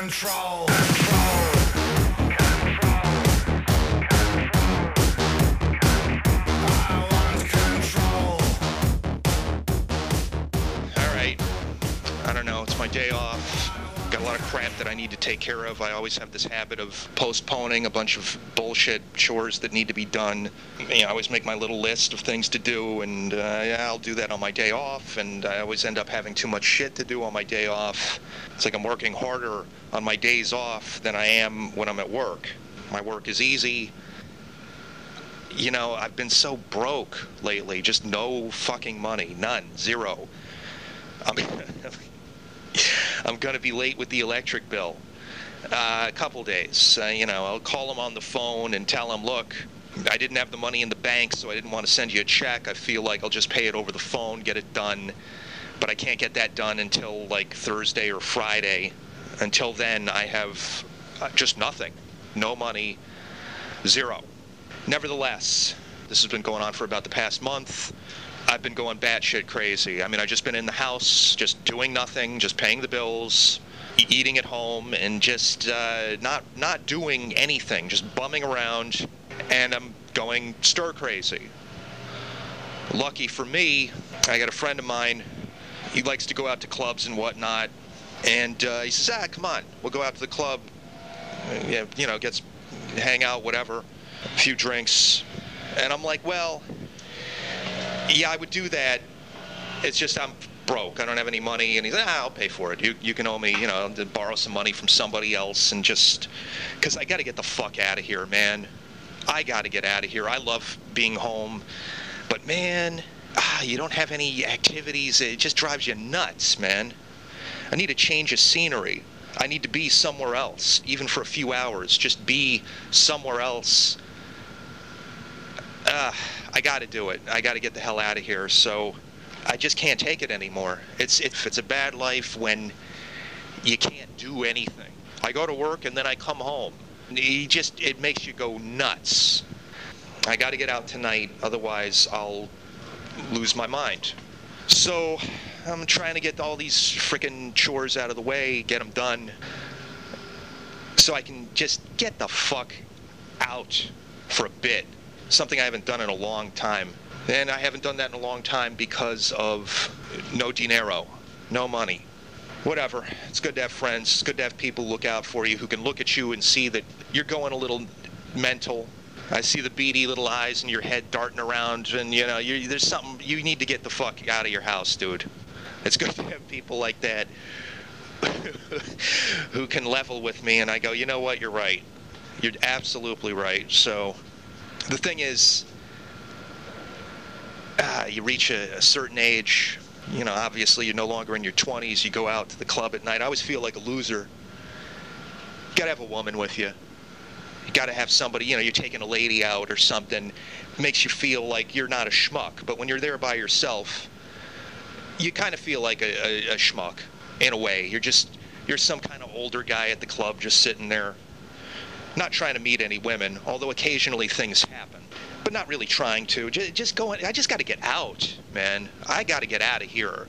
control. I don't know, it's my day off. Got a lot of crap that I need to take care of. I always have this habit of postponing a bunch of bullshit chores that need to be done. I always make my little list of things to do, and yeah, I'll do that on my day off, and I always end up having too much shit to do on my day off. It's like I'm working harder on my days off than I am when I'm at work. My work is easy. I've been so broke lately, just no fucking money, none, zero. I'm going to be late with the electric bill a couple days. I'll call them on the phone and tell them, look, I didn't have the money in the bank, so I didn't want to send you a check. I feel like I'll just pay it over the phone, get it done. But I can't get that done until like Thursday or Friday. Until then, I have just nothing. No money, zero. Nevertheless, this has been going on for about the past month. I've been going batshit crazy. I've just been in the house, just doing nothing, just paying the bills, eating at home, and just not doing anything, just bumming around, and I'm going stir crazy. Lucky for me, I got a friend of mine. He likes to go out to clubs and whatnot, and he says, come on, we'll go out to the club, hang out, whatever, a few drinks, and I'm like, well, yeah, I would do that. It's just I'm broke. I don't have any money. And he's like, I'll pay for it. You can owe me, to borrow some money from somebody else. And just, because I got to get the fuck out of here, man. I got to get out of here. I love being home. But, man, you don't have any activities. It just drives you nuts, man. I need a change of scenery. I need to be somewhere else, even for a few hours. Just be somewhere else. I got to do it. I got to get the hell out of here. So I just can't take it anymore. It's a bad life when you can't do anything. I go to work and then I come home. It makes you go nuts. I got to get out tonight, otherwise I'll lose my mind. So I'm trying to get all these frickin' chores out of the way, get them done, so I can just get the fuck out for a bit. Something I haven't done in a long time. And I haven't done that in a long time because of no dinero, no money. Whatever. It's good to have friends. It's good to have people look out for you who can look at you and see that you're going a little mental. I see the beady little eyes in your head darting around, and there's something. You need to get the fuck out of your house, dude. It's good to have people like that who can level with me, and I go, you know what, you're right. You're absolutely right. So the thing is, you reach a certain age, obviously you're no longer in your 20s, you go out to the club at night. I always feel like a loser. You gotta have a woman with you. You gotta have somebody, you're taking a lady out or something. It makes you feel like you're not a schmuck. But when you're there by yourself, you kind of feel like a schmuck, in a way. You're some kind of older guy at the club just sitting there. Not trying to meet any women, although occasionally things happen. But not really trying to. Just going. I just got to get out, man. I got to get out of here.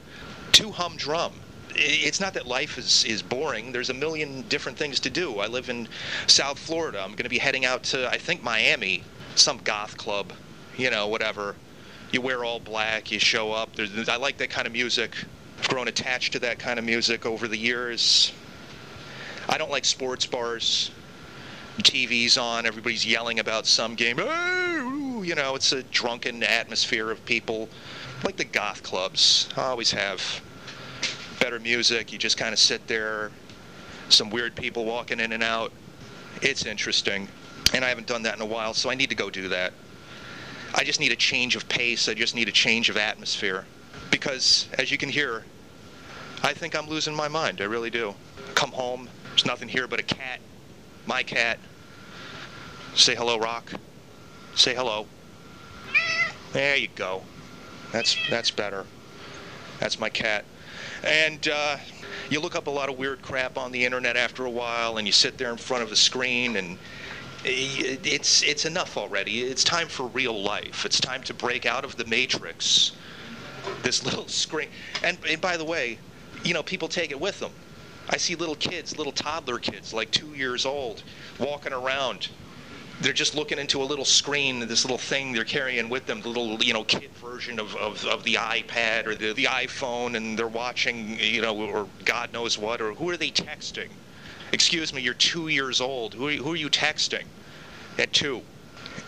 Too humdrum. It's not that life is boring. There's a million different things to do. I live in South Florida. I'm going to be heading out to, I think, Miami, some goth club, whatever. You wear all black, you show up. I like that kind of music. I've grown attached to that kind of music over the years. I don't like sports bars. TV's on, everybody's yelling about some game. It's a drunken atmosphere of people. Like the goth clubs, I always have. Better music, you just kind of sit there. Some weird people walking in and out. It's interesting. And I haven't done that in a while, so I need to go do that. I just need a change of pace. I just need a change of atmosphere. Because, as you can hear, I think I'm losing my mind. I really do. Come home, there's nothing here but a cat. My cat. Say hello, Rock. Say hello. There you go. That's better. That's my cat. And you look up a lot of weird crap on the internet after a while, and you sit there in front of the screen, and it's enough already. It's time for real life. It's time to break out of the matrix. This little screen. And by the way, people take it with them. I see little kids, little toddler kids, like 2 years old, walking around. They're just looking into a little screen, this little thing they're carrying with them, the little, kid version of the iPad or the iPhone, and they're watching, or God knows what, or who are they texting? Excuse me, you're 2 years old. Who are you texting at 2?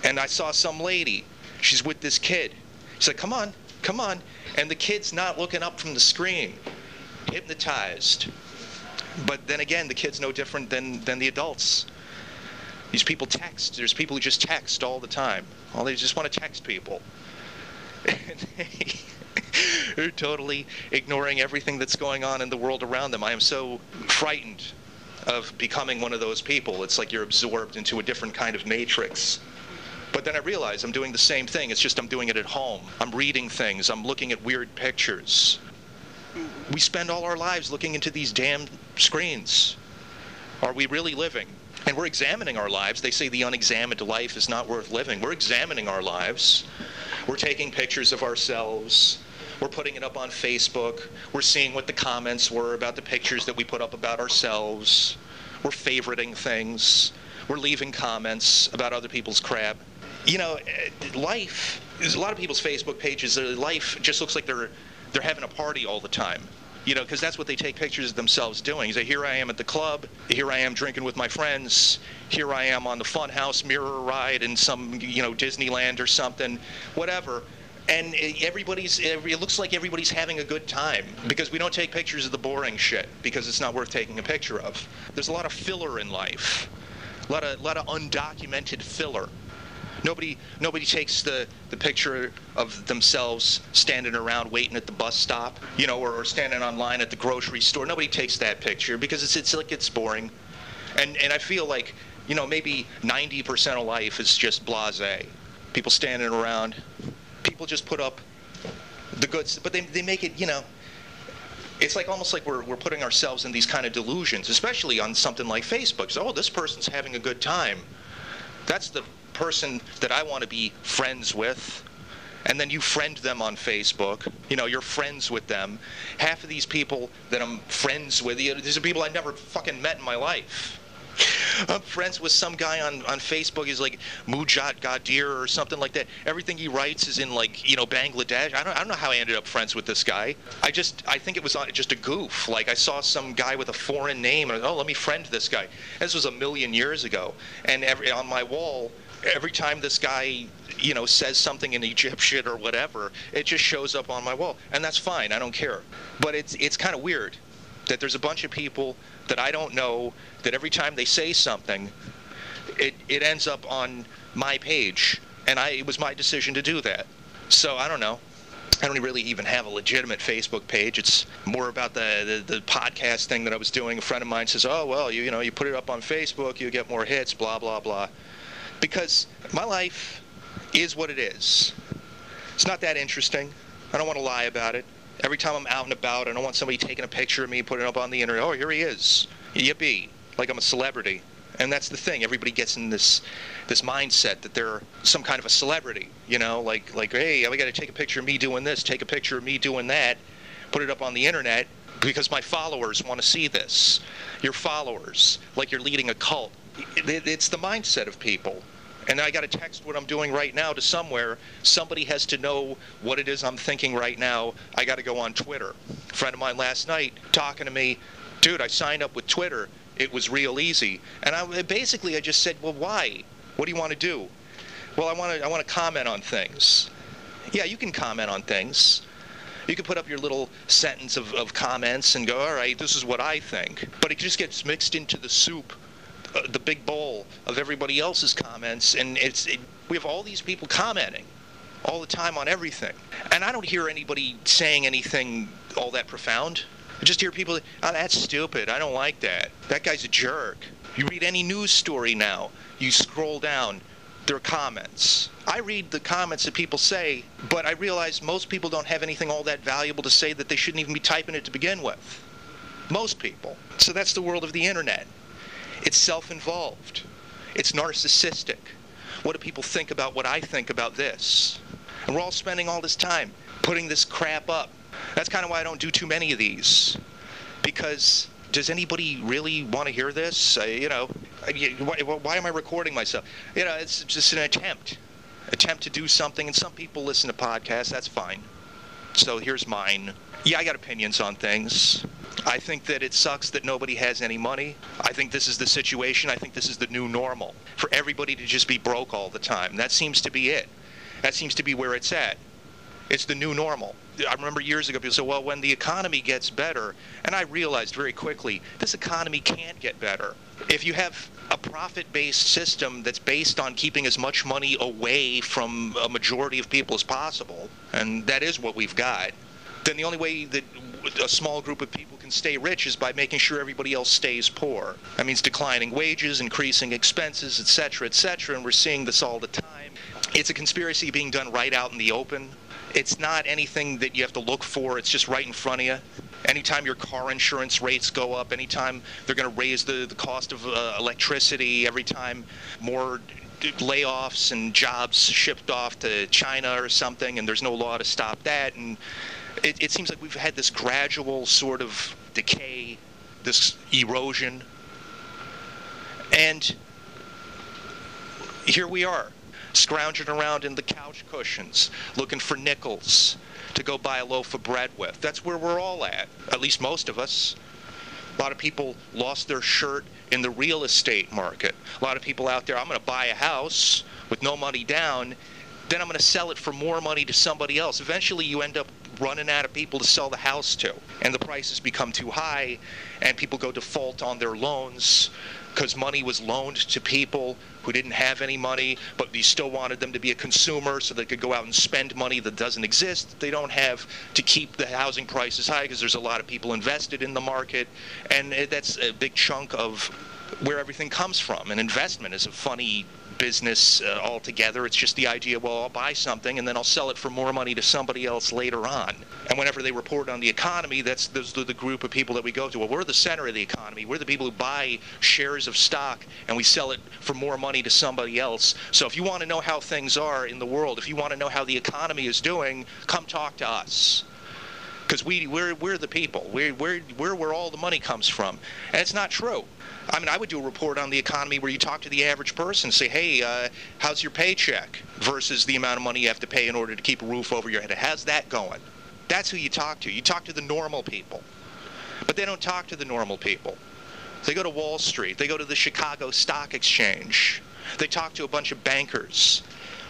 And I saw some lady. She's with this kid. She's like, come on, come on. And the kid's not looking up from the screen, hypnotized. But then again, the kid's no different than the adults. These people text. There's people who just text all the time. They just want to text people. And they're totally ignoring everything that's going on in the world around them. I am so frightened of becoming one of those people. It's like you're absorbed into a different kind of matrix. But then I realize I'm doing the same thing. It's just I'm doing it at home. I'm reading things. I'm looking at weird pictures. We spend all our lives looking into these damn screens. Are we really living? And we're examining our lives. They say the unexamined life is not worth living. We're examining our lives. We're taking pictures of ourselves. We're putting it up on Facebook. We're seeing what the comments were about the pictures that we put up about ourselves. We're favoriting things. We're leaving comments about other people's crap. Life, a lot of people's Facebook pages, life just looks like they're having a party all the time. Because that's what they take pictures of themselves doing. They say, here I am at the club, here I am drinking with my friends, here I am on the Funhouse mirror ride in some, Disneyland or something, whatever. And it looks like everybody's having a good time because we don't take pictures of the boring shit because it's not worth taking a picture of. There's a lot of filler in life, a lot of undocumented filler. Nobody takes the picture of themselves standing around waiting at the bus stop, or standing online at the grocery store. Nobody takes that picture because it's boring. And I feel like, maybe 90% of life is just blasé. People standing around. People just put up the goods, but they make it, it's like almost like we're putting ourselves in these kind of delusions, especially on something like Facebook. So, this person's having a good time. That's the person that I want to be friends with. And then you friend them on Facebook. You're friends with them. Half of these people that I'm friends with, these are people I never fucking met in my life. I'm friends with some guy on Facebook. He's like Mujat Gadir or something like that. Everything he writes is in Bangladesh. I don't know how I ended up friends with this guy. I think it was just a goof. Like I saw some guy with a foreign name and let me friend this guy. This was a million years ago. And on my wall, every time this guy says something in Egyptian or whatever, it just shows up on my wall. And that's fine. I don't care. But it's kind of weird that there's a bunch of people that I don't know that every time they say something, it ends up on my page. And it was my decision to do that. So I don't know. I don't really even have a legitimate Facebook page. It's more about the podcast thing that I was doing. A friend of mine says, oh, well, you put it up on Facebook, you get more hits, blah, blah, blah. Because my life is what it is. It's not that interesting. I don't want to lie about it. Every time I'm out and about, I don't want somebody taking a picture of me, putting it up on the internet. Oh, here he is. Yippee. Like I'm a celebrity. And that's the thing. Everybody gets in this mindset that they're some kind of a celebrity. Like hey, I got to take a picture of me doing this, take a picture of me doing that, put it up on the internet because my followers want to see this. Your followers, like you're leading a cult. It's the mindset of people. And I got to text what I'm doing right now to somewhere. Somebody has to know what it is I'm thinking right now. I got to go on Twitter. A friend of mine last night talking to me, dude, I signed up with Twitter. It was real easy. And I just said, well, why? What do you want to do? Well, I want to comment on things. Yeah, you can comment on things. You can put up your little sentence of comments and go, all right, this is what I think. But it just gets mixed into the soup, the big bowl of everybody else's comments, and we have all these people commenting all the time on everything. And I don't hear anybody saying anything all that profound. I just hear people, oh, that's stupid, I don't like that. That guy's a jerk. You read any news story now, you scroll down, there are comments. I read the comments that people say, but I realize most people don't have anything all that valuable to say that they shouldn't even be typing it to begin with. Most people. So that's the world of the internet. It's self-involved. It's narcissistic. What do people think about what I think about this? And we're all spending all this time putting this crap up. That's kind of why I don't do too many of these. Because does anybody really want to hear this? Why am I recording myself? It's just an attempt to do something, and some people listen to podcasts. That's fine. So here's mine. Yeah, I got opinions on things. I think that it sucks that nobody has any money. I think this is the situation. I think this is the new normal, for everybody to just be broke all the time. That seems to be it. That seems to be where it's at. It's the new normal. I remember years ago people said, well, when the economy gets better, and I realized very quickly, this economy can't get better. If you have a profit-based system that's based on keeping as much money away from a majority of people as possible, and that is what we've got, then the only way that a small group of people can stay rich is by making sure everybody else stays poor. That means declining wages, increasing expenses, etc., and we're seeing this all the time. It's a conspiracy being done right out in the open. It's not anything that you have to look for. It's just right in front of you. Anytime your car insurance rates go up, anytime they're going to raise the cost of electricity, every time more layoffs and jobs shipped off to China or something, and there's no law to stop that. And it seems like we've had this gradual sort of decay, this erosion. And here we are, scrounging around in the couch cushions, looking for nickels to go buy a loaf of bread with. That's where we're all at least most of us. A lot of people lost their shirt in the real estate market. A lot of people out there, I'm going to buy a house with no money down, then I'm going to sell it for more money to somebody else. Eventually you end up running out of people to sell the house to, and the prices become too high, and people go default on their loans because money was loaned to people who didn't have any money, but you still wanted them to be a consumer so they could go out and spend money that doesn't exist. They don't have to keep the housing prices high because there's a lot of people invested in the market, and that's a big chunk of where everything comes from. And investment is a funny business altogether. It's just the idea, well, I'll buy something and then I'll sell it for more money to somebody else later on. And whenever they report on the economy, those are the group of people that we go to. Well, we're the center of the economy. We're the people who buy shares of stock and we sell it for more money to somebody else. So if you want to know how things are in the world, if you want to know how the economy is doing, come talk to us. Because we're the people. We're where all the money comes from. And it's not true. I mean, I would do a report on the economy where you talk to the average person and say, hey, how's your paycheck versus the amount of money you have to pay in order to keep a roof over your head? How's that going? That's who you talk to. You talk to the normal people. But they don't talk to the normal people. They go to Wall Street. They go to the Chicago Stock Exchange. They talk to a bunch of bankers.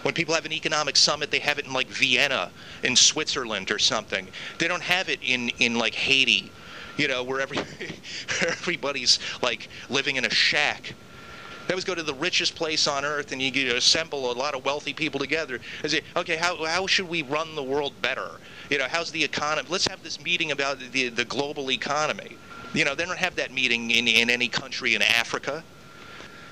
When people have an economic summit, they have it in like Vienna, in Switzerland or something. They don't have it in like Haiti, where everybody's like living in a shack. They always go to the richest place on earth, and you assemble a lot of wealthy people together and say, okay, how should we run the world better? How's the economy? Let's have this meeting about the global economy. They don't have that meeting in any country in Africa.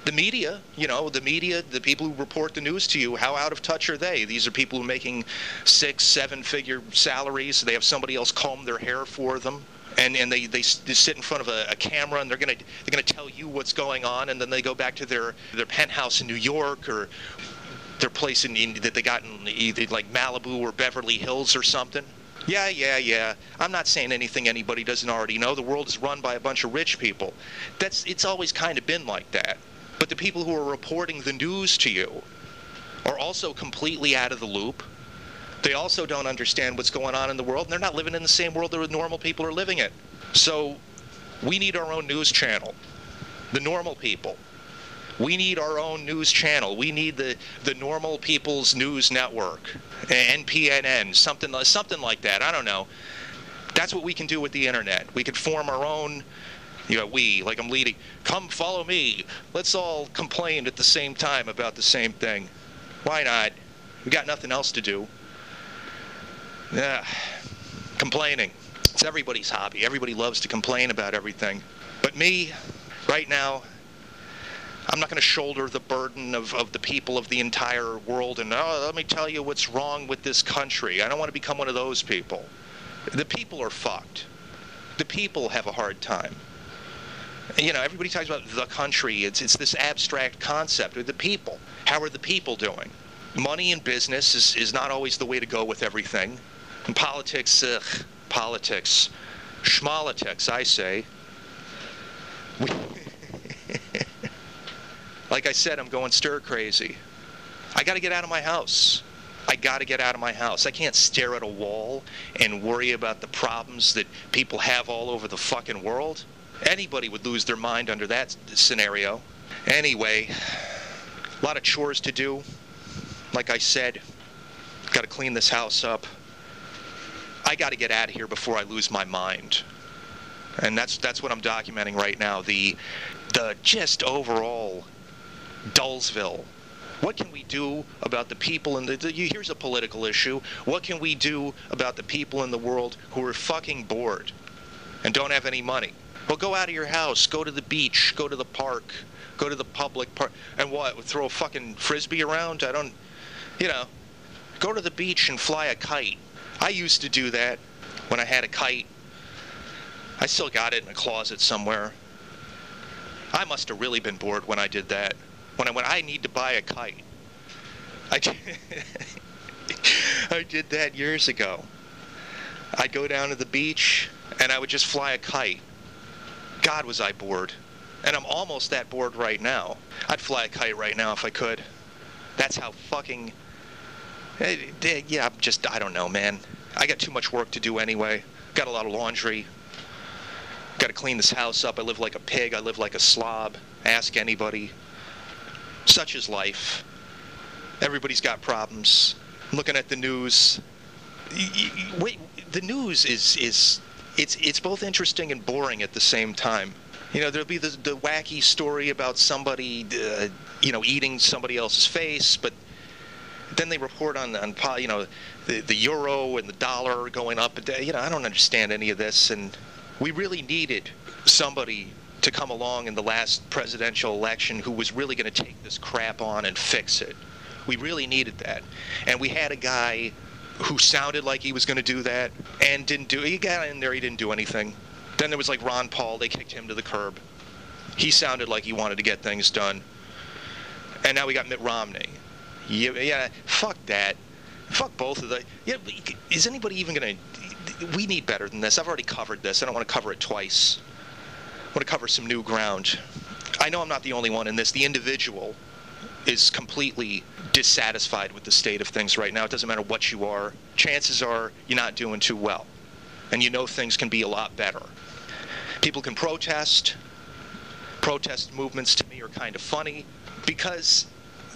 The media, the people who report the news to you, how out of touch are they? These are people who are making 6-7-figure salaries. They have somebody else comb their hair for them. And they sit in front of a camera, and they're gonna tell you what's going on, and then they go back to their penthouse in New York or their place that they got in either like Malibu or Beverly Hills or something. Yeah. I'm not saying anything anybody doesn't already know. The world is run by a bunch of rich people. It's always kind of been like that. But the people who are reporting the news to you are also completely out of the loop. They also don't understand what's going on in the world, and they're not living in the same world that normal people are living in. So we need our own news channel, the normal people. We need our own news channel. We need the normal people's news network, NPNN, something like that. I don't know. That's what we can do with the internet. We could form our own, like I'm leading, come follow me. Let's all complain at the same time about the same thing. Why not? We got nothing else to do. Yeah, complaining. It's everybody's hobby. Everybody loves to complain about everything. But me, right now, I'm not going to shoulder the burden of the people of the entire world and, let me tell you what's wrong with this country. I don't want to become one of those people. The people are fucked. The people have a hard time. Everybody talks about the country. It's this abstract concept of the people. How are the people doing? Money in business is not always the way to go with everything. And politics, politics. Schmolitics, I say. Like I said, I'm going stir crazy. I got to get out of my house. I got to get out of my house. I can't stare at a wall and worry about the problems that people have all over the fucking world. Anybody would lose their mind under that scenario. Anyway, a lot of chores to do. Like I said, got to clean this house up. I got to get out of here before I lose my mind. And that's what I'm documenting right now. The just overall Dullsville. What can we do about the people in here's a political issue. What can we do about the people in the world who are fucking bored and don't have any money? Well, go out of your house, go to the beach, go to the park, go to the public park, and what, throw a fucking frisbee around? Go to the beach and fly a kite. I used to do that when I had a kite. I still got it in a closet somewhere. I must have really been bored when I did that. When I need to buy a kite. I did that years ago. I'd go down to the beach and I would just fly a kite. God, was I bored. And I'm almost that bored right now. I'd fly a kite right now if I could. That's how fucking... Yeah, I don't know, man. I got too much work to do anyway. Got a lot of laundry. Got to clean this house up. I live like a pig. I live like a slob. Ask anybody. Such is life. Everybody's got problems. I'm looking at the news. Wait, the news it's both interesting and boring at the same time. There'll be the wacky story about somebody, eating somebody else's face, but then they report on the euro and the dollar going up. I don't understand any of this, and we really needed somebody to come along in the last presidential election who was really going to take this crap on and fix it. We really needed that. And we had a guy who sounded like he was going to do that and didn't do it. He got in there, he didn't do anything. Then there was like Ron Paul, they kicked him to the curb. He sounded like he wanted to get things done. And now we got Mitt Romney. Yeah, fuck that. Fuck both of the... Yeah, is anybody even going to... We need better than this. I've already covered this. I don't want to cover it twice. I want to cover some new ground. I know I'm not the only one in this. The individual is completely dissatisfied with the state of things right now. It doesn't matter what you are. Chances are you're not doing too well. And things can be a lot better. People can protest. Protest movements to me are kind of funny because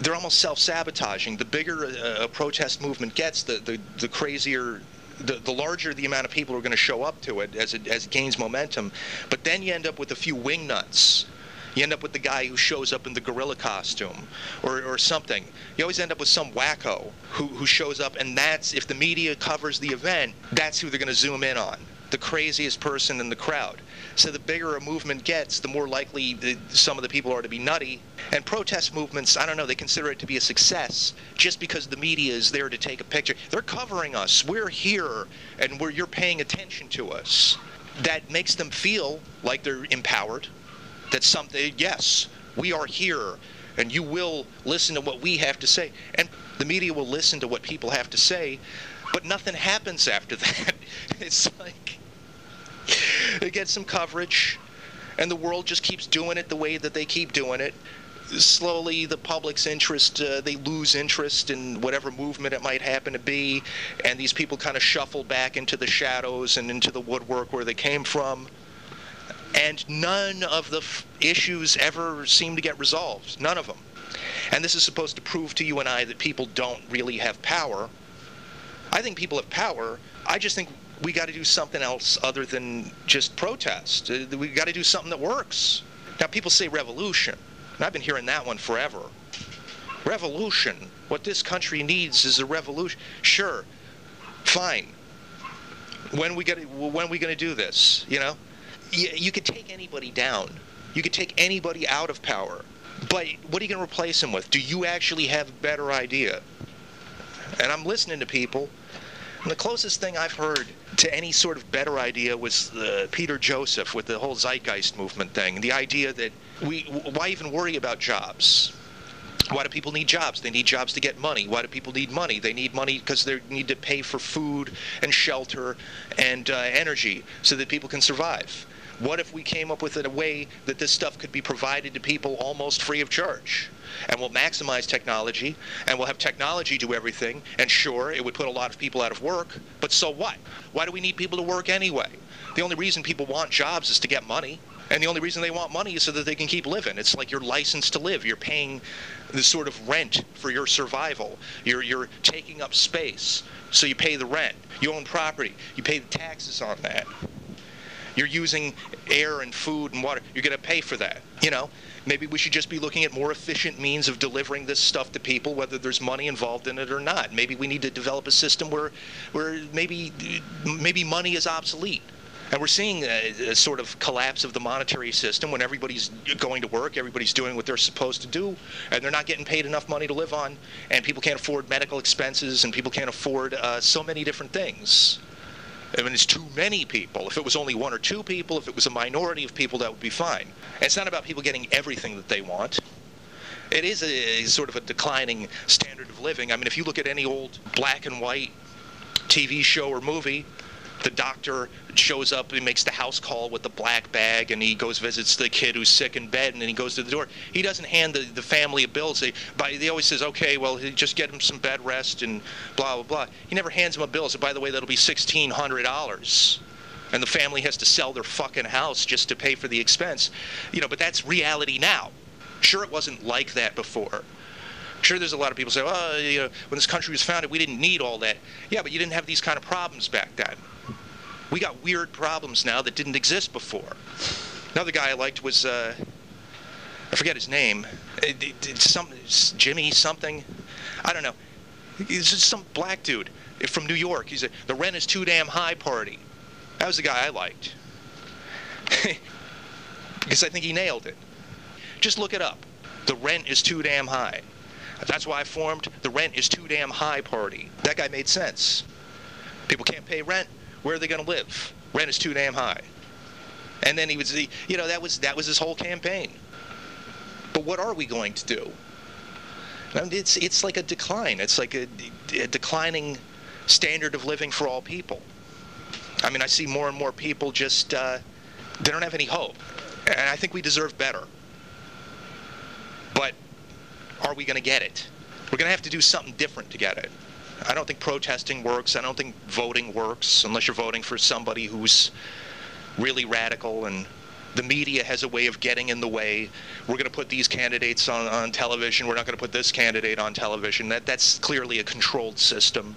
they're almost self-sabotaging. The bigger a protest movement gets, the crazier... The larger the amount of people who are going to show up to it as it gains momentum. But then you end up with a few wingnuts. You end up with the guy who shows up in the gorilla costume or something. You always end up with some wacko who shows up, and that's, if the media covers the event, that's who they're going to zoom in on. The craziest person in the crowd. So the bigger a movement gets, the more likely some of the people are to be nutty. And protest movements, I don't know, they consider it to be a success just because the media is there to take a picture. They're covering us. We're here, and you're paying attention to us. That makes them feel like they're empowered. That something, yes, we are here, and you will listen to what we have to say. And the media will listen to what people have to say, but nothing happens after that. It's like they get some coverage, and the world just keeps doing it the way that they keep doing it. Slowly, the public's interest, they lose interest in whatever movement it might happen to be, and these people kind of shuffle back into the shadows and into the woodwork where they came from. And none of the issues ever seem to get resolved. None of them. And this is supposed to prove to you and I that people don't really have power. I think people have power. I just think we got to do something else other than just protest. We got to do something that works. Now, people say revolution. And I've been hearing that one forever. Revolution. What this country needs is a revolution. Sure. Fine. When we going to do this, You could take anybody down. You could take anybody out of power. But what are you going to replace them with? Do you actually have a better idea? And I'm listening to people. And the closest thing I've heard to any sort of better idea was Peter Joseph with the whole Zeitgeist movement thing. The idea that why even worry about jobs? Why do people need jobs? They need jobs to get money. Why do people need money? They need money because they need to pay for food and shelter and energy so that people can survive. What if we came up with a way that this stuff could be provided to people almost free of charge? And we'll maximize technology, and we'll have technology do everything, and sure, it would put a lot of people out of work, but so what? Why do we need people to work anyway? The only reason people want jobs is to get money, and the only reason they want money is so that they can keep living. It's like you're licensed to live. You're paying the sort of rent for your survival. You're taking up space, so you pay the rent. You own property. You pay the taxes on that. You're using air and food and water. You're going to pay for that. You know, maybe we should just be looking at more efficient means of delivering this stuff to people, whether there's money involved in it or not. Maybe we need to develop a system where maybe money is obsolete. And we're seeing a sort of collapse of the monetary system when everybody's going to work, everybody's doing what they're supposed to do, and they're not getting paid enough money to live on, and people can't afford medical expenses, and people can't afford so many different things. I mean, it's too many people. If it was only one or two people, if it was a minority of people, that would be fine. And it's not about people getting everything that they want. It is a sort of a declining standard of living. I mean, if you look at any old black and white TV show or movie, the doctor shows up, he makes the house call with the black bag, and he goes visits the kid who's sick in bed, and then he goes to the door. He doesn't hand the family a bill. He always says, okay, well, just get him some bed rest and blah, blah, blah. He never hands him a bill. So, by the way, that'll be $1,600. And the family has to sell their fucking house just to pay for the expense. You know, but that's reality now. Sure, it wasn't like that before. Sure, there's a lot of people say, oh, you know, when this country was founded, we didn't need all that. Yeah, but you didn't have these kind of problems back then. We got weird problems now that didn't exist before. Another guy I liked was, I forget his name, Jimmy something, I don't know. He's just some black dude from New York. He's the rent is too damn high party. That was the guy I liked. Because I think he nailed it. Just look it up. The rent is too damn high. That's why I formed the rent is too damn high party. That guy made sense. People can't pay rent. Where are they going to live? Rent is too damn high. And then he was, you know, that was his whole campaign. But what are we going to do? I mean, it's like a decline. It's like a declining standard of living for all people. I mean, I see more and more people just, they don't have any hope. And I think we deserve better. But are we going to get it? We're going to have to do something different to get it. I don't think protesting works. I don't think voting works unless you're voting for somebody who's really radical, and the media has a way of getting in the way. We're going to put these candidates on television. We're not going to put this candidate on television. That's clearly a controlled system.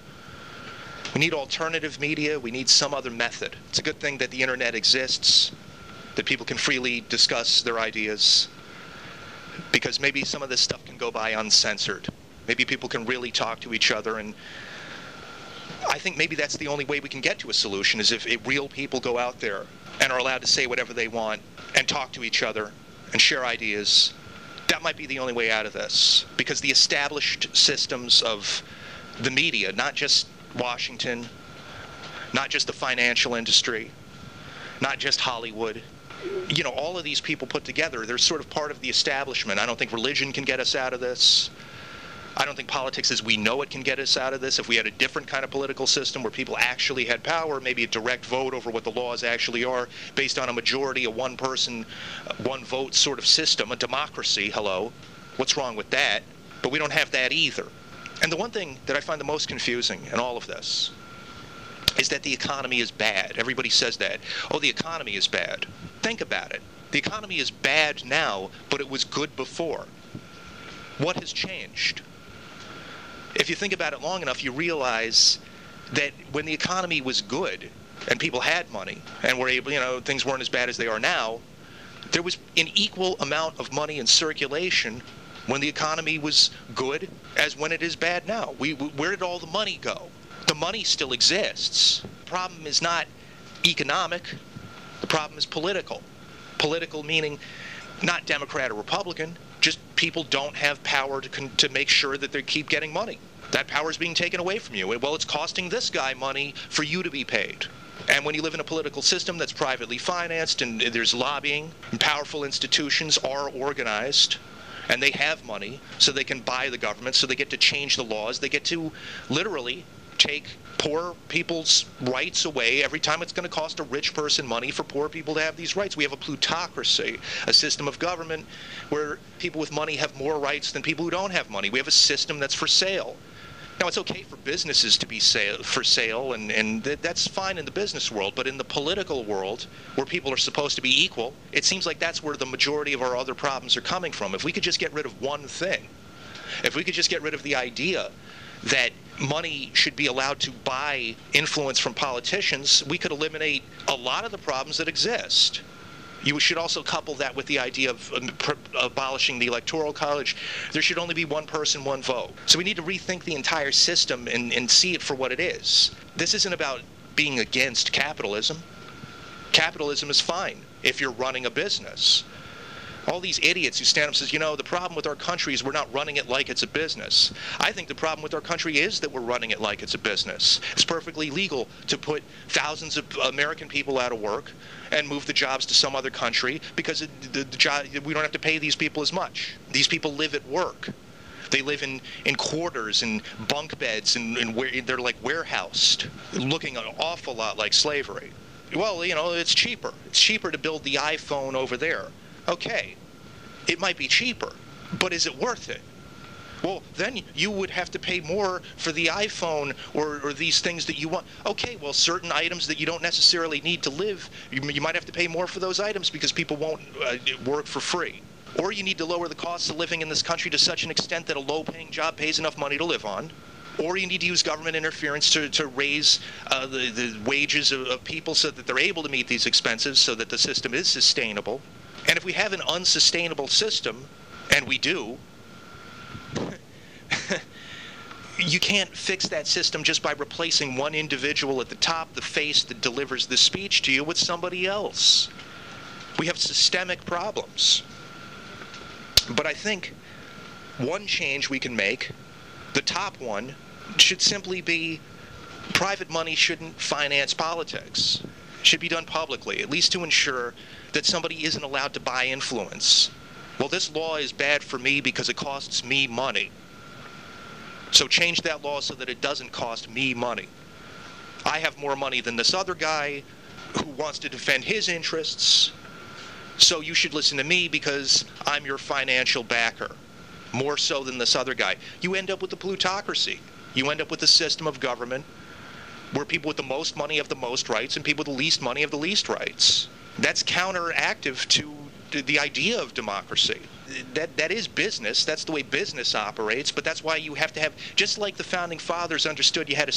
We need alternative media. We need some other method. It's a good thing that the internet exists, that people can freely discuss their ideas, because maybe some of this stuff can go by uncensored. Maybe people can really talk to each other, and I think maybe that's the only way we can get to a solution, is if real people go out there and are allowed to say whatever they want and talk to each other and share ideas. That might be the only way out of this, because the established systems of the media, not just Washington, not just the financial industry, not just Hollywood, you know, all of these people put together, they're sort of part of the establishment. I don't think religion can get us out of this. I don't think politics as we know it can get us out of this. If we had a different kind of political system where people actually had power, maybe a direct vote over what the laws actually are, based on a majority, a one person, one vote sort of system, a democracy, hello. What's wrong with that? But we don't have that either. And the one thing that I find the most confusing in all of this is that the economy is bad. Everybody says that. Oh, the economy is bad. Think about it. The economy is bad now, but it was good before. What has changed? If you think about it long enough, you realize that when the economy was good and people had money and were able, you know, things weren't as bad as they are now, there was an equal amount of money in circulation when the economy was good as when it is bad now. Where did all the money go? The money still exists. The problem is not economic. The problem is political. Political meaning not Democrat or Republican, just people don't have power to make sure that they keep getting money. That power is being taken away from you. Well, it's costing this guy money for you to be paid. And when you live in a political system that's privately financed and there's lobbying, and powerful institutions are organized, and they have money, so they can buy the government, so they get to change the laws, they get to literally take poor people's rights away every time it's going to cost a rich person money for poor people to have these rights. We have a plutocracy, a system of government where people with money have more rights than people who don't have money. We have a system that's for sale. Now, it's okay for businesses to be for sale, and that's fine in the business world, but in the political world, where people are supposed to be equal, it seems like that's where the majority of our other problems are coming from. If we could just get rid of one thing, if we could just get rid of the idea that money should be allowed to buy influence from politicians, we could eliminate a lot of the problems that exist. You should also couple that with the idea of abolishing the Electoral College. There should only be one person, one vote. So we need to rethink the entire system and see it for what it is. This isn't about being against capitalism. Capitalism is fine if you're running a business. All these idiots who stand up and says, you know, the problem with our country is we're not running it like it's a business. I think the problem with our country is that we're running it like it's a business. It's perfectly legal to put thousands of American people out of work and move the jobs to some other country because we don't have to pay these people as much. These people live at work. They live in quarters and bunk beds and they're like warehoused, looking an awful lot like slavery. Well, you know, it's cheaper. It's cheaper to build the iPhone over there. Okay, it might be cheaper, but is it worth it? Well, then you would have to pay more for the iPhone or these things that you want. Okay, well, certain items that you don't necessarily need to live, you might have to pay more for those items because people won't work for free. Or you need to lower the cost of living in this country to such an extent that a low-paying job pays enough money to live on. Or you need to use government interference to raise the wages of people so that they're able to meet these expenses so that the system is sustainable. And if we have an unsustainable system, and we do, you can't fix that system just by replacing one individual at the top, the face that delivers the speech to you, with somebody else. We have systemic problems. But I think one change we can make, the top one, should simply be private money shouldn't finance politics. It should be done publicly, at least to ensure that somebody isn't allowed to buy influence. Well, this law is bad for me because it costs me money. So change that law so that it doesn't cost me money. I have more money than this other guy who wants to defend his interests, so you should listen to me because I'm your financial backer, more so than this other guy. You end up with the plutocracy. You end up with a system of government where people with the most money have the most rights and people with the least money have the least rights. That's counteractive to the idea of democracy. That is business. That's the way business operates. But that's why you have to have, just like the founding fathers understood, you had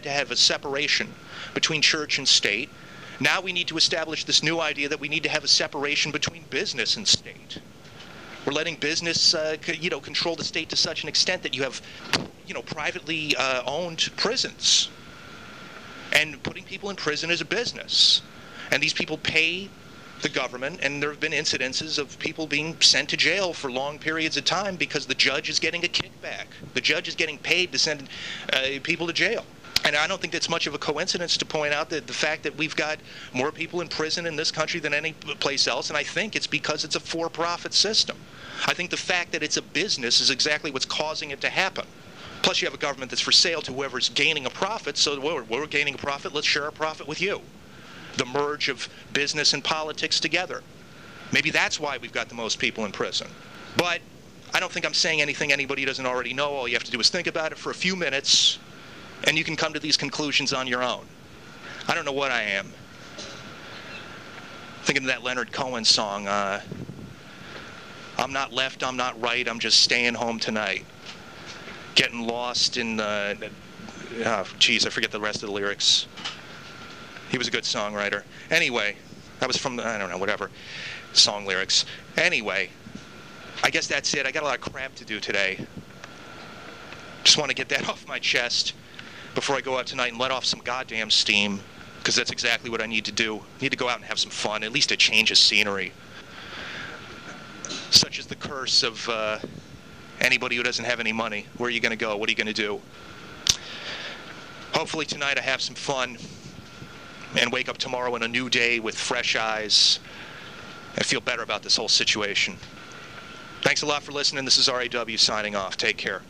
to have a separation between church and state. Now we need to establish this new idea that we need to have a separation between business and state. We're letting business, control the state to such an extent that you have, privately owned prisons. And putting people in prison is a business. And these people pay the government, and there have been incidences of people being sent to jail for long periods of time because the judge is getting a kickback. The judge is getting paid to send people to jail. And I don't think that's much of a coincidence to point out that the fact that we've got more people in prison in this country than any place else, and I think it's because it's a for-profit system. I think the fact that it's a business is exactly what's causing it to happen. Plus, you have a government that's for sale to whoever's gaining a profit, so we're gaining a profit, let's share our profit with you. The merge of business and politics together. Maybe that's why we've got the most people in prison. But I don't think I'm saying anything anybody doesn't already know. All you have to do is think about it for a few minutes, and you can come to these conclusions on your own. I don't know what I am. Thinking of that Leonard Cohen song, I'm not left, I'm not right, I'm just staying home tonight. Getting lost in, I forget the rest of the lyrics. He was a good songwriter. Anyway, that was from, I don't know, whatever, song lyrics. Anyway, I guess that's it. I got a lot of crap to do today. Just want to get that off my chest before I go out tonight and let off some goddamn steam, because that's exactly what I need to do. I need to go out and have some fun, at least a change of scenery. Such as the curse of anybody who doesn't have any money. Where are you going to go? What are you going to do? Hopefully tonight I have some fun and wake up tomorrow in a new day with fresh eyes and feel better about this whole situation. Thanks a lot for listening. This is RAW signing off. Take care.